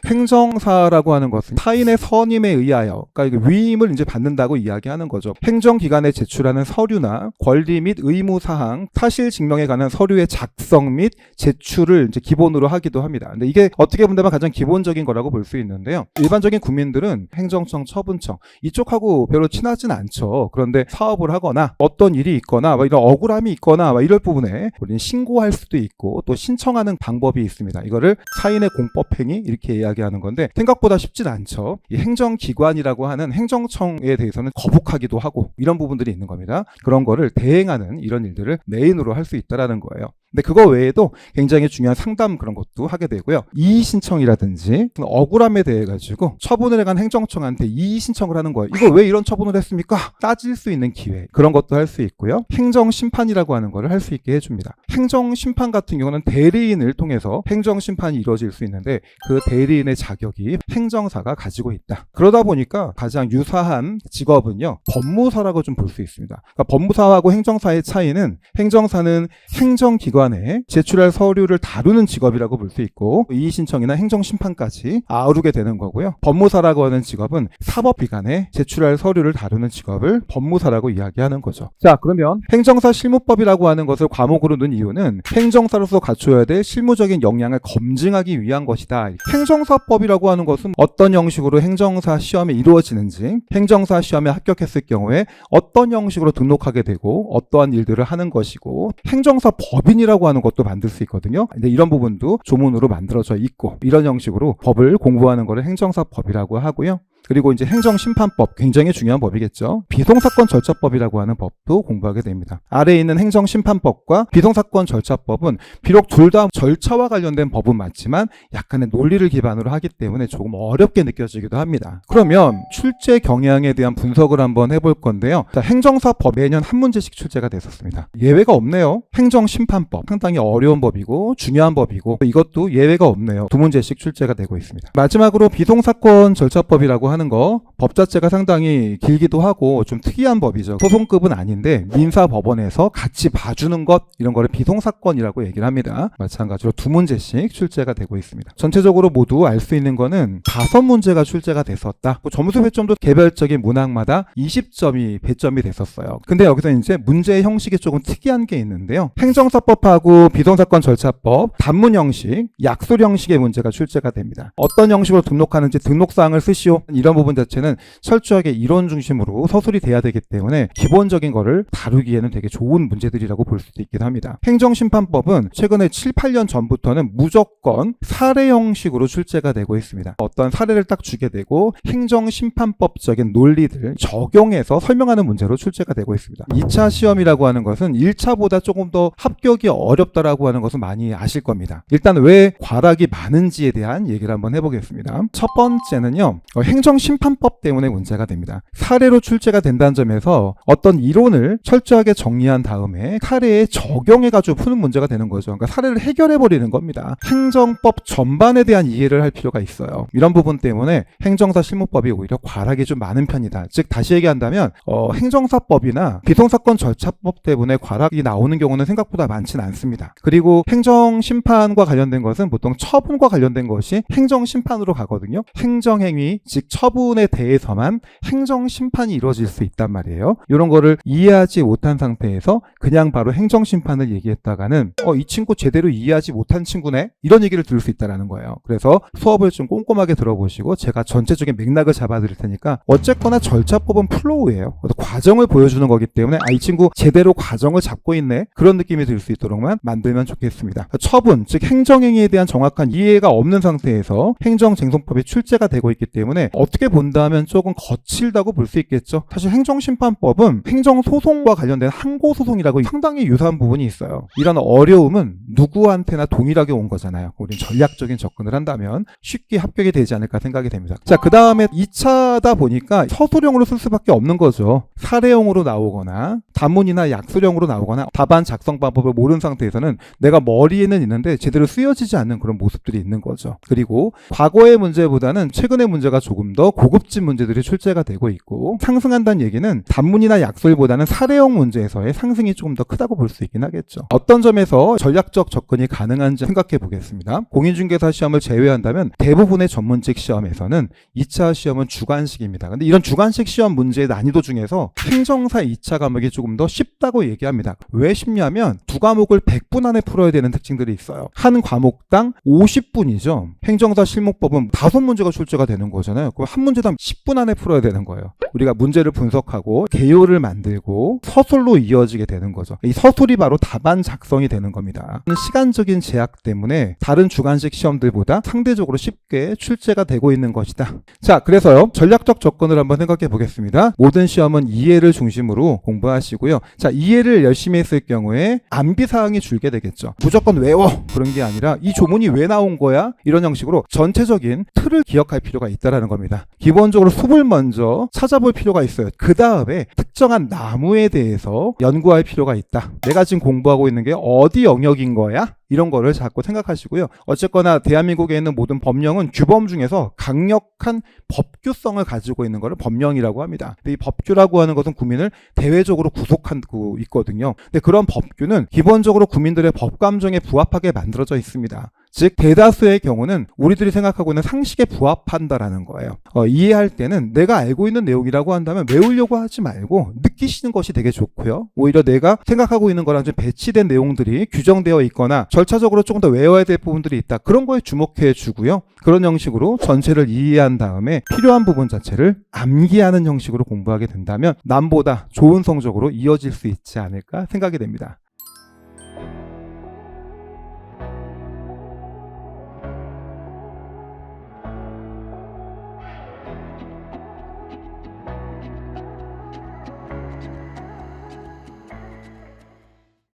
행정사라고 하는 것은 타인의 선임에 의하여, 그러니까 위임을 이제 받는다고 이야기하는 거죠. 행정기관에 제출하는 서류나 권리 및 의무 사항, 사실 증명에 관한 서류의 작성 및 제출을 이제 기본으로 하기도 합니다. 근데 이게 어떻게 본다면 가장 기본적인 거라고 볼 수 있는데요. 일반적인 국민들은 행정청, 처분청 이쪽하고 별로 친하진 않죠. 그런데 사업을 하거나 어떤 일이 있거나 이런 억울함이 있거나 이럴 부분에 우리는 신고할 수도 있고 또 신청하는 방법이 있습니다. 이거를 사인의 공법행위 이렇게 이야기하는 건데 생각보다 쉽진 않죠. 이 행정기관이라고 하는 행정청에 대해서는 거북하기도 하고 이런 부분들이 있는 겁니다. 그런 거를 대행하는 이런 일들을 메인으로 할 수 있다라는 거예요. 근데 그거 외에도 굉장히 중요한 상담 그런 것도 하게 되고요. 이의 신청이라든지 억울함에 대해 가지고 처분을 해간 행정청한테 이의 신청을 하는 거예요. 이거 왜 이런 처분을 했습니까? 따질 수 있는 기회. 그런 것도 할 수 있고요. 행정심판이라고 하는 거를 할 수 있게 해줍니다. 행정심판 같은 경우는 대리인을 통해서 행정심판이 이루어질 수 있는데 그 대리인의 자격이 행정사가 가지고 있다. 그러다 보니까 가장 유사한 직업은요. 법무사라고 좀 볼 수 있습니다. 그러니까 법무사하고 행정사의 차이는 행정사는 행정기관에 제출할 서류를 다루는 직업이라고 볼 수 있고 이의신청이나 행정심판까지 아우르게 되는 거고요. 법무사라고 하는 직업은 사법기관에 제출할 서류를 다루는 직업을 법무사라고 이야기하는 거죠. 자, 그러면 행정사 실무법이라고 하는 것을 과목으로 넣은 이유는 행정사로서 갖춰야 될 실무적인 역량을 검증하기 위한 것이다. 행정사법이라고 하는 것은 어떤 형식으로 행정사 시험이 이루어지는지, 행정사 시험에 합격했을 경우에 어떤 형식으로 등록하게 되고 어떠한 일들을 하는 것이고 행정사 법인이라고 하는 것도 만들 수 있거든요. 근데 이런 부분도 조문으로 만들어져 있고 이런 형식으로 법을 공부하는 것을 행정사법이라고 하고요. 그리고 이제 행정심판법, 굉장히 중요한 법이겠죠. 비송사건 절차법이라고 하는 법도 공부하게 됩니다. 아래에 있는 행정심판법과 비송사건 절차법은 비록 둘 다 절차와 관련된 법은 맞지만 약간의 논리를 기반으로 하기 때문에 조금 어렵게 느껴지기도 합니다. 그러면 출제 경향에 대한 분석을 한번 해볼 건데요. 자, 행정사법 매년 한 문제씩 출제가 됐었습니다. 예외가 없네요. 행정심판법, 상당히 어려운 법이고 중요한 법이고 이것도 예외가 없네요. 두 문제씩 출제가 되고 있습니다. 마지막으로 비송사건 절차법이라고 하는 거, 법 자체가 상당히 길기도 하고 좀 특이한 법이죠. 소송급은 아닌데 민사법원에서 같이 봐주는 것, 이런 거를 비송사건이라고 얘기를 합니다. 마찬가지로 두 문제씩 출제가 되고 있습니다. 전체적으로 모두 알 수 있는 거는 5문제가 출제가 됐었다. 점수 배점도 개별적인 문항마다 20점이 배점이 됐었어요. 근데 여기서 이제 문제의 형식이 조금 특이한 게 있는데요. 행정사법하고 비송사건 절차법, 단문 형식, 약술 형식의 문제가 출제가 됩니다. 어떤 형식으로 등록하는지 등록사항을 쓰시오. 이런 부분 자체는 철저하게 이론 중심으로 서술이 돼야 되기 때문에 기본적인 거를 다루기에는 되게 좋은 문제들이라고 볼 수도 있긴 합니다. 행정심판법은 최근에 7, 8년 전부터는 무조건 사례 형식으로 출제가 되고 있습니다. 어떤 사례를 딱 주게 되고 행정심판법적인 논리들 적용해서 설명하는 문제로 출제가 되고 있습니다. 2차 시험이라고 하는 것은 1차보다 조금 더 합격이 어렵다라고 하는 것은 많이 아실 겁니다. 일단 왜 과락이 많은지에 대한 얘기를 한번 해보겠습니다. 첫 번째는요. 행정심판법 때문에 문제가 됩니다. 사례로 출제가 된다는 점에서 어떤 이론을 철저하게 정리한 다음에 사례에 적용해가지고 푸는 문제가 되는 거죠. 그러니까 사례를 해결해버리는 겁니다. 행정법 전반에 대한 이해를 할 필요가 있어요. 이런 부분 때문에 행정사 실무법이 오히려 과락이 좀 많은 편이다. 즉 다시 얘기한다면 행정사법이나 비송사건 절차법 때문에 과락이 나오는 경우는 생각보다 많지는 않습니다. 그리고 행정심판과 관련된 것은 보통 처분과 관련된 것이 행정심판으로 가거든요. 행정행위, 즉 처분에 대해서만 행정심판이 이루어질 수 있단 말이에요. 이런 거를 이해하지 못한 상태에서 그냥 바로 행정심판을 얘기했다가는 이 친구 제대로 이해하지 못한 친구네? 이런 얘기를 들을 수 있다는 거예요. 그래서 수업을 좀 꼼꼼하게 들어보시고 제가 전체적인 맥락을 잡아드릴 테니까 어쨌거나 절차법은 플로우예요. 과정을 보여주는 거기 때문에 이 친구 제대로 과정을 잡고 있네? 그런 느낌이 들 수 있도록만 만들면 좋겠습니다. 처분, 즉 행정행위에 대한 정확한 이해가 없는 상태에서 행정쟁송법이 출제가 되고 있기 때문에 어떻게 본다면 조금 거칠다고 볼 수 있겠죠. 사실 행정심판법은 행정소송과 관련된 항고소송이라고 상당히 유사한 부분이 있어요. 이런 어려움은 누구한테나 동일하게 온 거잖아요. 우리는 전략적인 접근을 한다면 쉽게 합격이 되지 않을까 생각이 됩니다. 자, 그 다음에 2차다 보니까 서술형으로 쓸 수밖에 없는 거죠. 사례형으로 나오거나 단문이나 약술형으로 나오거나 답안 작성 방법을 모르는 상태에서는 내가 머리에는 있는데 제대로 쓰여지지 않는 그런 모습들이 있는 거죠. 그리고 과거의 문제보다는 최근의 문제가 조금 더 고급진 문제들이 출제가 되고 있고, 상승한다는 얘기는 단문이나 약술보다는 사례형 문제에서의 상승이 조금 더 크다고 볼 수 있긴 하겠죠. 어떤 점에서 전략적 접근이 가능한지 생각해 보겠습니다. 공인중개사 시험을 제외한다면 대부분의 전문직 시험에서는 2차 시험은 주관식입니다. 근데 이런 주관식 시험 문제의 난이도 중에서 행정사 2차 과목이 조금 더 쉽다고 얘기합니다. 왜 쉽냐면 두 과목을 100분 안에 풀어야 되는 특징들이 있어요. 한 과목당 50분이죠. 행정사 실무법은 5문제가 출제가 되는 거잖아요. 그럼 한 문제당 10분 안에 풀어야 되는 거예요. 우리가 문제를 분석하고 개요를 만들고 서술로 이어지게 되는 거죠. 이 서술이 바로 답안 작성이 되는 겁니다. 시간적인 제약 때문에 다른 주관식 시험들보다 상대적으로 쉽게 출제가 되고 있는 것이다. 자, 그래서요, 전략적 접근을 한번 생각해 보겠습니다. 모든 시험은 이해를 중심으로 공부하시고요. 자, 이해를 열심히 했을 경우에 암기사항이 줄게 되겠죠. 무조건 외워! 그런 게 아니라 이 조문이 왜 나온 거야? 이런 형식으로 전체적인 틀을 기억할 필요가 있다는 겁니다. 기본적으로 숲을 먼저 찾아볼 필요가 있어요. 그 다음에 특정한 나무에 대해서 연구할 필요가 있다. 내가 지금 공부하고 있는 게 어디 영역인 거야? 이런 거를 자꾸 생각하시고요. 어쨌거나 대한민국에 있는 모든 법령은 규범 중에서 강력한 법규성을 가지고 있는 것을 법령이라고 합니다. 근데 이 법규라고 하는 것은 국민을 대외적으로 구속하고 있거든요. 근데 그런 법규는 기본적으로 국민들의 법감정에 부합하게 만들어져 있습니다. 즉 대다수의 경우는 우리들이 생각하고 있는 상식에 부합한다라는 거예요. 이해할 때는 내가 알고 있는 내용이라고 한다면 외우려고 하지 말고 느끼시는 것이 되게 좋고요. 오히려 내가 생각하고 있는 거랑 좀 배치된 내용들이 규정되어 있거나 절차적으로 조금 더 외워야 될 부분들이 있다. 그런 거에 주목해 주고요. 그런 형식으로 전체를 이해한 다음에 필요한 부분 자체를 암기하는 형식으로 공부하게 된다면 남보다 좋은 성적으로 이어질 수 있지 않을까 생각이 됩니다.